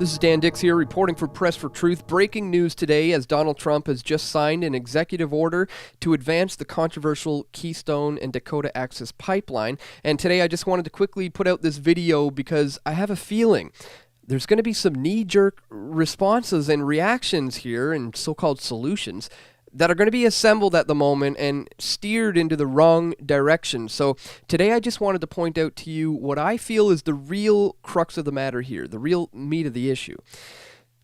This is Dan Dix here reporting for Press for Truth. Breaking news today as Donald Trump has just signed an executive order to advance the controversial Keystone and Dakota Access Pipeline. And today I just wanted to quickly put out this video because I have a feeling there's going to be some knee-jerk responses and reactions here and so-called solutions that are going to be assembled at the moment and steered into the wrong direction. So today I just wanted to point out to you what I feel is the real crux of the matter here, the real meat of the issue.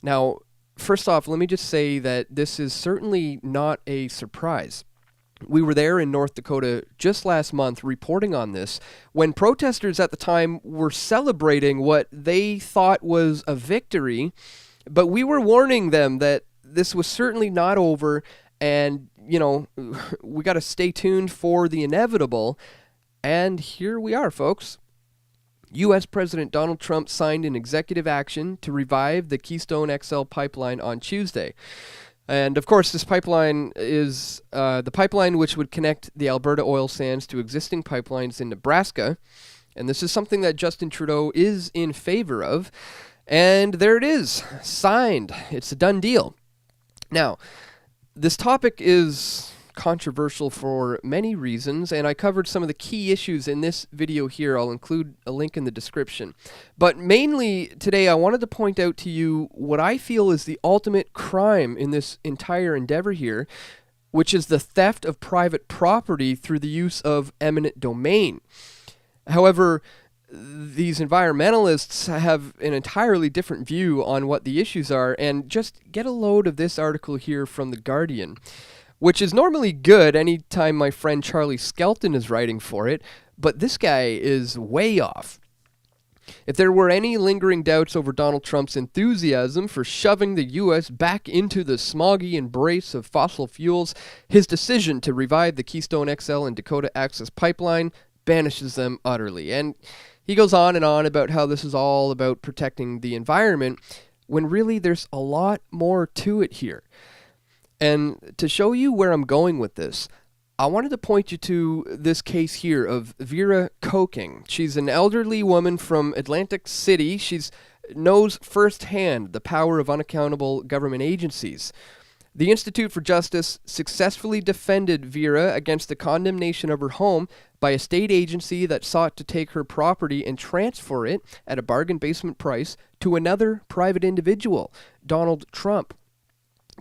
Now, first off, let me just say that this is certainly not a surprise. We were there in North Dakota just last month reporting on this when protesters at the time were celebrating what they thought was a victory, but we were warning them that this was certainly not over. And, you know, we got to stay tuned for the inevitable. And here we are, folks. U.S. President Donald Trump signed an executive action to revive the Keystone XL pipeline on Tuesday. And, of course, this pipeline is the pipeline which would connect the Alberta oil sands to existing pipelines in Nebraska. And this is something that Justin Trudeau is in favor of. And there it is, signed. It's a done deal. Now, this topic is controversial for many reasons, and I covered some of the key issues in this video here. I'll include a link in the description. But mainly today I wanted to point out to you what I feel is the ultimate crime in this entire endeavor here, which is the theft of private property through the use of eminent domain. However, these environmentalists have an entirely different view on what the issues are, and just get a load of this article here from The Guardian, which is normally good anytime my friend Charlie Skelton is writing for it, but this guy is way off. If there were any lingering doubts over Donald Trump's enthusiasm for shoving the U.S. back into the smoggy embrace of fossil fuels, his decision to revive the Keystone XL and Dakota Access Pipeline banishes them utterly. And he goes on and on about how this is all about protecting the environment, when really there's a lot more to it here. And to show you where I'm going with this, I wanted to point you to this case here of Vera Koking. She's an elderly woman from Atlantic City. She knows firsthand the power of unaccountable government agencies. The Institute for Justice successfully defended Vera against the condemnation of her home by a state agency that sought to take her property and transfer it at a bargain basement price to another private individual, Donald Trump.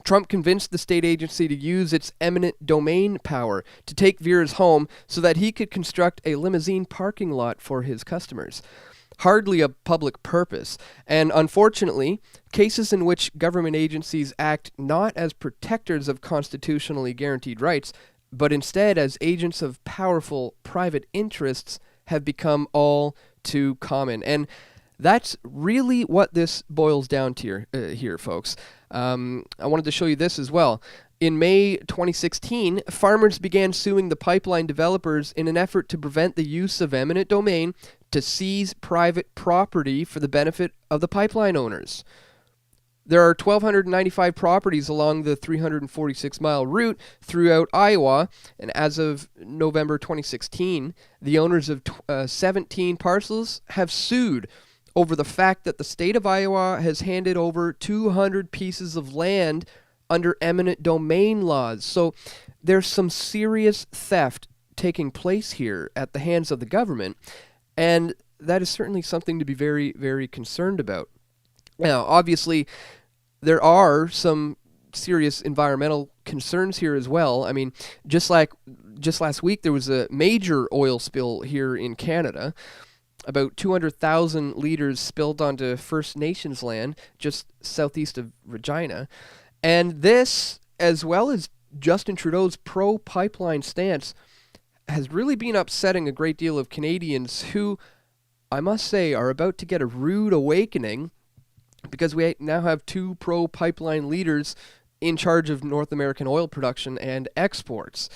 Trump convinced the state agency to use its eminent domain power to take Vera's home so that he could construct a limousine parking lot for his customers. Hardly a public purpose, and unfortunately, cases in which government agencies act not as protectors of constitutionally guaranteed rights, but instead as agents of powerful private interests have become all too common. And that's really what this boils down to here, folks. I wanted to show you this as well. In May 2016, farmers began suing the pipeline developers in an effort to prevent the use of eminent domain to seize private property for the benefit of the pipeline owners. There are 1,295 properties along the 346-mile route throughout Iowa, and as of November 2016, the owners of 17 parcels have sued over the fact that the state of Iowa has handed over 200 pieces of land under eminent domain laws. So there's some serious theft taking place here at the hands of the government, and that is certainly something to be very, very concerned about. Now, obviously, there are some serious environmental concerns here as well. I mean, just last week, there was a major oil spill here in Canada. About 200,000 liters spilled onto First Nations land just southeast of Regina. And this, as well as Justin Trudeau's pro-pipeline stance, has really been upsetting a great deal of Canadians who, I must say, are about to get a rude awakening because we now have two pro-pipeline leaders in charge of North American oil production and exports.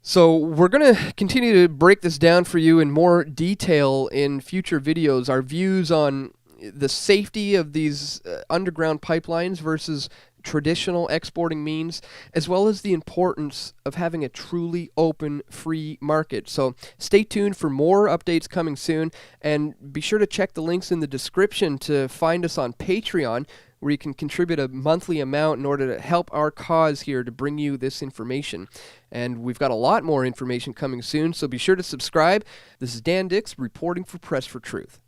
So we're going to continue to break this down for you in more detail in future videos, our views on the safety of these underground pipelines versus traditional exporting means, as well as the importance of having a truly open, free market. So stay tuned for more updates coming soon, and be sure to check the links in the description to find us on Patreon, where you can contribute a monthly amount in order to help our cause here to bring you this information. And we've got a lot more information coming soon, so be sure to subscribe. This is Dan Dix reporting for Press for Truth.